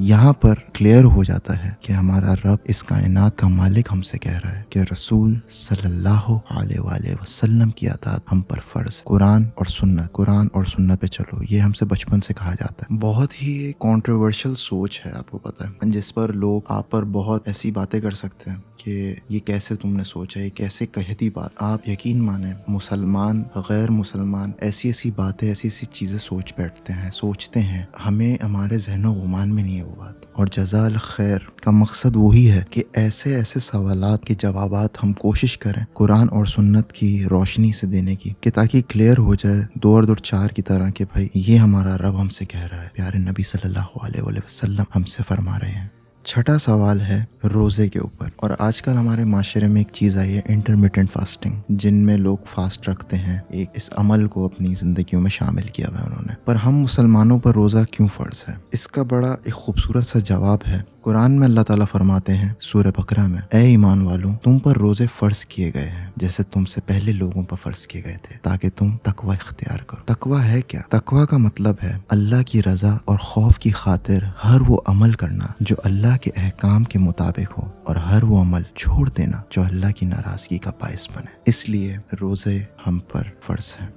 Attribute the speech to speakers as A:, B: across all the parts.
A: یہاں پر کلیئر ہو جاتا ہے کہ ہمارا رب اس کائنات کا مالک ہم سے کہہ رہا ہے کہ رسول صلی اللہ علیہ وآلہ وسلم کی اطاعت ہم پر فرض ہے۔ قرآن اور سنت پہ چلو، یہ ہم سے بچپن سے کہا جاتا ہے۔ بہت ہی کنٹروورشل سوچ ہے، آپ کو پتا ہے، جس پر لوگ آپ پر بہت ایسی باتیں کر سکتے ہیں کہ یہ کیسے تم نے سوچا، یہ کیسے کہتی بات۔ آپ یقین مانیں، مسلمان غیر مسلمان ایسی باتیں، ایسی چیزیں سوچتے ہیں، ہمیں ہمارے ذہن و گمان میں نہیں ہے وہ بات۔ اور جزا الخیر کا مقصد وہی ہے کہ ایسے سوالات کے جوابات ہم کوشش کریں قرآن اور سنت کی روشنی سے دینے کی، کہ تاکہ کلیئر ہو جائے دور چار کی طرح کہ بھائی یہ ہمارا رب ہم سے کہہ رہا ہے، پیارے نبی صلی اللہ علیہ وآلہ وسلم ہم سے فرما رہے ہیں۔ چھٹا سوال ہے روزے کے اوپر، اور آج کل ہمارے معاشرے میں ایک چیز آئی ہے انٹرمیٹنٹ فاسٹنگ، جن میں لوگ فاسٹ رکھتے ہیں، اس عمل کو اپنی زندگیوں میں شامل کیا ہوا ہے انہوں نے۔ پر ہم مسلمانوں پر روزہ کیوں فرض ہے؟ اس کا بڑا ایک خوبصورت سا جواب ہے۔ قرآن میں اللہ تعالیٰ فرماتے ہیں سورہ بقرہ میں، اے ایمان والوں، تم پر روزے فرض کیے گئے ہیں جیسے تم سے پہلے لوگوں پر فرض کیے گئے تھے، تاکہ تم تقوی اختیار کرو۔ تقوی ہے کیا؟ تقوی کا مطلب ہے اللہ کی رضا اور خوف کی خاطر ہر وہ عمل کرنا جو اللہ کے احکام کے مطابق ہو، اور ہر وہ عمل چھوڑ دینا جو اللہ کی ناراضگی کا باعث بنے۔ اس لیے روزے ہم پر فرض ہیں۔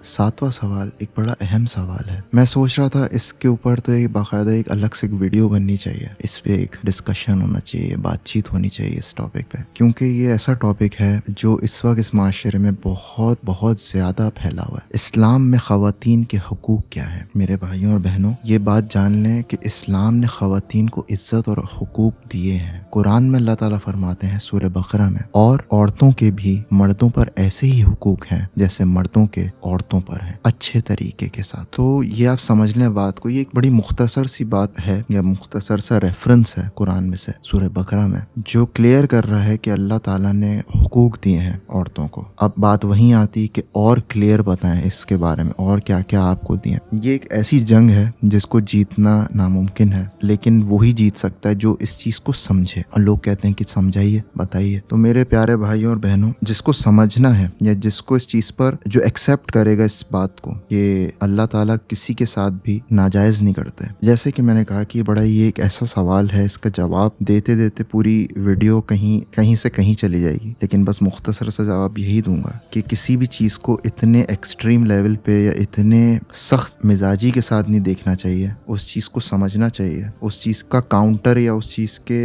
A: ساتواں سوال ایک بڑا اہم سوال ہے۔ میں سوچ رہا تھا اس کے اوپر تو ایک باقاعدہ ایک الگ سے ویڈیو بننی چاہیے، اس پہ ایک ڈسکشن ہونا چاہیے، بات چیت ہونی چاہیے اس ٹاپک پہ، کیونکہ یہ ایسا ٹاپک ہے جو اس وقت اس معاشرے میں بہت زیادہ پھیلا ہوا ہے۔ اسلام میں خواتین کے حقوق کیا ہیں؟ میرے بھائیوں اور بہنوں، یہ بات جان لیں کہ اسلام نے خواتین کو عزت اور حقوق دیے ہیں۔ قرآن میں اللہ تعالیٰ فرماتے ہیں سورہ بقرہ میں، اور عورتوں کے بھی مردوں پر ایسے ہی حقوق ہیں جیسے مردوں کے عورتوں پر ہیں، اچھے طریقے کے ساتھ۔ تو یہ آپ سمجھ لیں بات کو، یہ ایک بڑی مختصر سی بات ہے یا مختصر سا ریفرنس ہے قرآن میں سے سورہ بقرہ میں، جو کلیئر کر رہا ہے کہ اللہ تعالیٰ نے حقوق دیے ہیں عورتوں کو۔ اب بات وہیں آتی کہ اور کلیئر بتائیں اس کے بارے میں، اور کیا کیا آپ کو دیے۔ یہ ایک ایسی جنگ ہے جس کو جیتنا ناممکن ہے، لیکن وہی جیت سکتا ہے جو اس چیز کو سمجھے۔ اور لوگ کہتے ہیں کہ سمجھائیے، بتائیے۔ تو میرے پیارے بھائیوں اور بہنوں، جس کو سمجھنا ہے یا جس کو اس چیز پر جو ایکسیپٹ کرے گا اس بات کو کہ اللہ تعالیٰ کسی کے ساتھ بھی ناجائز نہیں کرتے، جیسے کہ میں نے کہا کہ بڑا یہ ایک ایسا سوال ہے، اس کا جواب دیتے دیتے پوری ویڈیو کہیں سے کہیں چلی جائے گی، لیکن بس مختصر سا جواب یہی دوں گا کہ کسی بھی چیز کو اتنے ایکسٹریم لیول پہ یا اتنے سخت مزاجی کے ساتھ نہیں دیکھنا چاہیے، اس چیز کو سمجھنا چاہیے۔ اس چیز کا کاؤنٹر یا اس چیز کے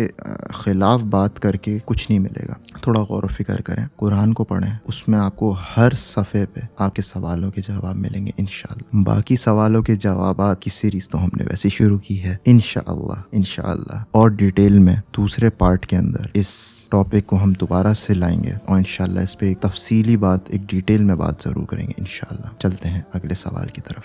A: خلاف بات کر کے کچھ نہیں ملے گا۔ تھوڑا غور و فکر کریں، قرآن کو پڑھیں، اس میں آپ کو ہر صفحے پہ آپ کے سوالوں کے جواب ملیں گے انشاءاللہ۔ باقی سوالوں کے جوابات کی سیریز تو ہم نے ویسے شروع کی ہے، انشاءاللہ اور ڈیٹیل میں دوسرے پارٹ کے اندر اس ٹاپک کو ہم دوبارہ سے لائیں گے، اور انشاءاللہ اس پہ ایک تفصیلی بات، ایک ڈیٹیل میں بات ضرور کریں گے انشاءاللہ۔ چلتے ہیں اگلے سوال کی طرف۔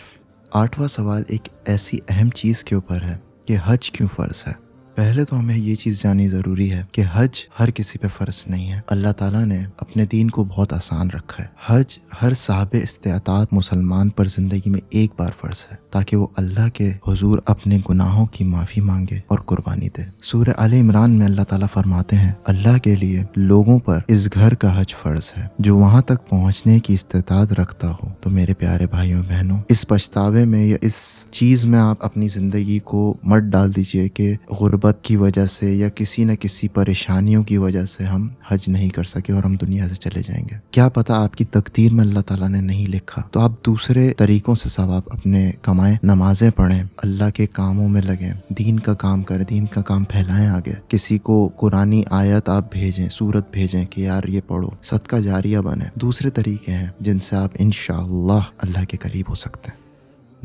A: 8واں سوال ایک ایسی اہم چیز کے اوپر ہے کہ حج کیوں فرض ہے۔ پہلے تو ہمیں یہ چیز جاننی ضروری ہے کہ حج ہر کسی پہ فرض نہیں ہے۔ اللہ تعالیٰ نے اپنے دین کو بہت آسان رکھا ہے۔ حج ہر صاحب استطاعت مسلمان پر زندگی میں ایک بار فرض ہے، تاکہ وہ اللہ کے حضور اپنے گناہوں کی معافی مانگے اور قربانی دے۔ سورہ آل عمران میں اللہ تعالیٰ فرماتے ہیں، اللہ کے لیے لوگوں پر اس گھر کا حج فرض ہے جو وہاں تک پہنچنے کی استطاعت رکھتا ہو۔ تو میرے پیارے بھائیوں بہنوں، اس پچھتاوے میں یا اس چیز میں آپ اپنی زندگی کو مت ڈال دیجئے کہ غربت کی وجہ سے یا کسی نہ کسی پریشانیوں کی وجہ سے ہم حج نہیں کر سکے اور ہم دنیا سے چلے جائیں گے۔ کیا پتا آپ کی تقدیر میں اللہ تعالیٰ نے نہیں لکھا، تو آپ دوسرے طریقوں سے ثواب اپنے کمائیں، نمازیں پڑھیں، اللہ کے کاموں میں لگیں، دین کا کام کریں، دین کا کام پھیلائیں آگے۔ کسی کو قرآنی آیت آپ بھیجیں، سورت بھیجیں کہ یار یہ پڑھو، صدقہ جاریہ بنے۔ دوسرے طریقے ہیں جن سے آپ انشاءاللہ اللہ کے قریب ہو سکتے ہیں۔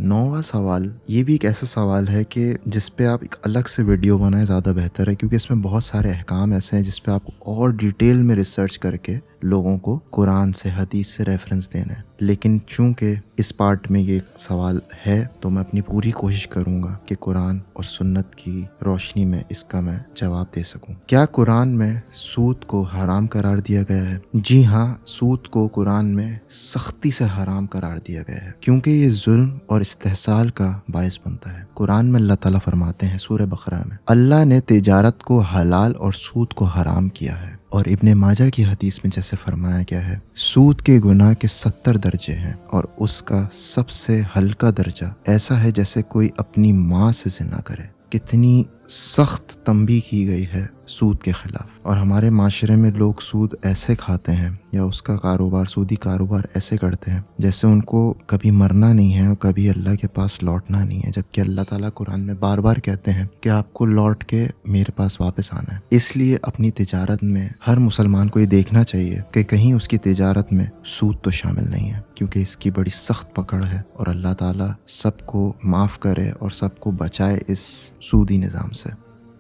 A: 9واں سوال یہ بھی ایک ایسا سوال ہے کہ جس پہ آپ ایک الگ سے ویڈیو بنائیں، زیادہ بہتر ہے، کیونکہ اس میں بہت سارے احکام ایسے ہیں جس پہ آپ کو اور ڈیٹیل میں ریسرچ کر کے لوگوں کو قرآن سے، حدیث سے ریفرنس دینا ہے۔ لیکن چونکہ اس پارٹ میں یہ سوال ہے تو میں اپنی پوری کوشش کروں گا کہ قرآن اور سنت کی روشنی میں اس کا میں جواب دے سکوں۔ کیا قرآن میں سود کو حرام قرار دیا گیا ہے؟ جی ہاں، سود کو قرآن میں سختی سے حرام قرار دیا گیا ہے، کیونکہ یہ ظلم اور استحصال کا باعث بنتا ہے۔ قرآن میں اللہ تعالیٰ فرماتے ہیں سورہ بقرہ میں، اللہ نے تجارت کو حلال اور سود کو حرام کیا ہے، اور ابن ماجہ کی حدیث میں جیسے فرمایا گیا ہے، سود کے گناہ کے 70 درجے ہیں، اور اس کا سب سے ہلکا درجہ ایسا ہے جیسے کوئی اپنی ماں سے زنا کرے۔ کتنی سخت تنبیہ کی گئی ہے سود کے خلاف، اور ہمارے معاشرے میں لوگ سود ایسے کھاتے ہیں یا اس کا کاروبار، سودی کاروبار ایسے کرتے ہیں جیسے ان کو کبھی مرنا نہیں ہے اور کبھی اللہ کے پاس لوٹنا نہیں ہے، جبکہ اللہ تعالیٰ قرآن میں بار بار کہتے ہیں کہ آپ کو لوٹ کے میرے پاس واپس آنا ہے۔ اس لیے اپنی تجارت میں ہر مسلمان کو یہ دیکھنا چاہیے کہ کہیں اس کی تجارت میں سود تو شامل نہیں ہے، کیونکہ اس کی بڑی سخت پکڑ ہے، اور اللہ تعالیٰ سب کو معاف کرے اور سب کو بچائے اس سودی نظام سے۔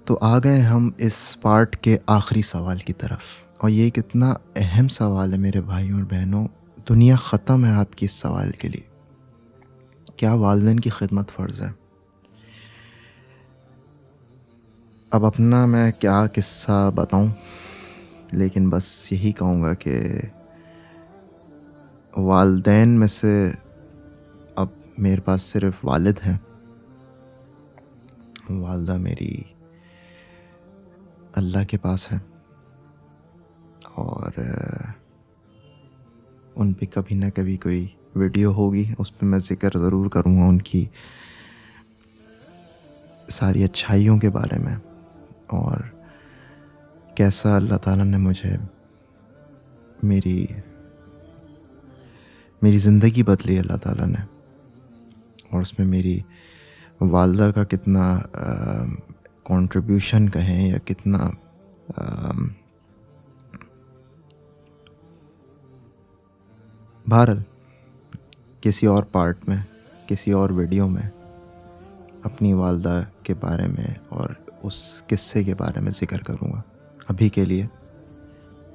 A: تو آ گئے ہم اس پارٹ کے آخری سوال کی طرف، اور یہ کتنا اہم سوال ہے میرے بھائیوں اور بہنوں، دنیا ختم ہے آپ کی اس سوال کے لیے، کیا والدین کی خدمت فرض ہے؟ اب اپنا میں کیا قصہ بتاؤں، لیکن بس یہی کہوں گا کہ والدین میں سے اب میرے پاس صرف والد ہیں، والدہ میری اللہ کے پاس ہے، اور ان پہ کبھی نہ کبھی کوئی ویڈیو ہوگی، اس پہ میں ذکر ضرور کروں گا ان کی ساری اچھائیوں کے بارے میں، اور کیسا اللہ تعالیٰ نے مجھے میری زندگی بدلی اللہ تعالیٰ نے، اور اس میں میری والدہ کا کتنا کنٹریبیوشن کہیں یا کتنا بہرحال کسی اور پارٹ میں، کسی اور ویڈیو میں اپنی والدہ کے بارے میں اور اس قصے کے بارے میں ذکر کروں گا۔ ابھی کے لیے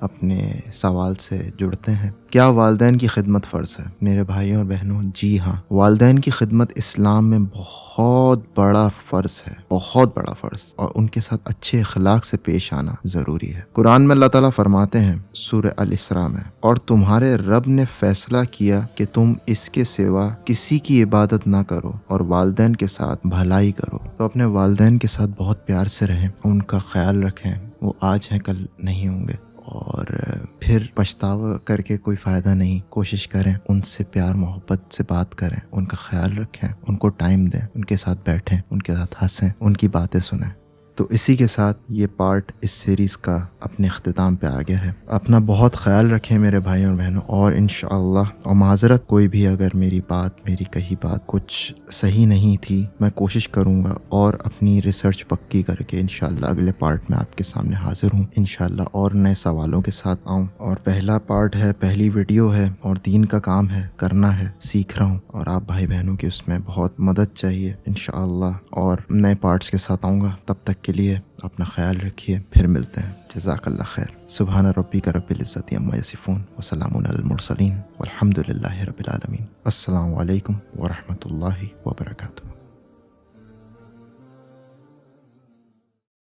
A: اپنے سوال سے جڑتے ہیں، کیا والدین کی خدمت فرض ہے؟ میرے بھائیوں اور بہنوں، جی ہاں، والدین کی خدمت اسلام میں بہت بڑا فرض ہے، بہت بڑا فرض، اور ان کے ساتھ اچھے اخلاق سے پیش آنا ضروری ہے۔ قرآن میں اللہ تعالیٰ فرماتے ہیں سورہ الاسراء میں، اور تمہارے رب نے فیصلہ کیا کہ تم اس کے سوا کسی کی عبادت نہ کرو اور والدین کے ساتھ بھلائی کرو۔ تو اپنے والدین کے ساتھ بہت پیار سے رہیں، ان کا خیال رکھیں، وہ آج ہیں کل نہیں ہوں گے، اور پھر پچھتاوا کر کے کوئی فائدہ نہیں۔ کوشش کریں ان سے پیار محبت سے بات کریں، ان کا خیال رکھیں، ان کو ٹائم دیں، ان کے ساتھ بیٹھیں، ان کے ساتھ ہنسیں، ان کی باتیں سنیں۔ تو اسی کے ساتھ یہ پارٹ اس سیریز کا اپنے اختتام پہ آ گیا ہے۔ اپنا بہت خیال رکھیں میرے بھائیوں اور بہنوں، اور انشاءاللہ، اور معذرت کوئی بھی اگر میری کہی بات کچھ صحیح نہیں تھی، میں کوشش کروں گا اور اپنی ریسرچ پکی کر کے انشاءاللہ اگلے پارٹ میں آپ کے سامنے حاضر ہوں انشاءاللہ، اور نئے سوالوں کے ساتھ آؤں۔ اور پہلا پارٹ ہے، پہلی ویڈیو ہے، اور دین کا کام ہے، کرنا ہے، سیکھ رہا ہوں، اور آپ بھائی بہنوں کی اس میں بہت مدد چاہیے انشاءاللہ، اور نئے پارٹس کے ساتھ آؤں گا۔ تب تک کے لیے اپنا خیال رکھیے، پھر ملتے ہیں، جزاک اللہ خیر۔ سبحان ربک رب العزت عما یصفون وسلام علی المرسلین والحمد للہ رب العالمین۔ السلام علیکم ورحمۃ اللہ وبرکاتہ۔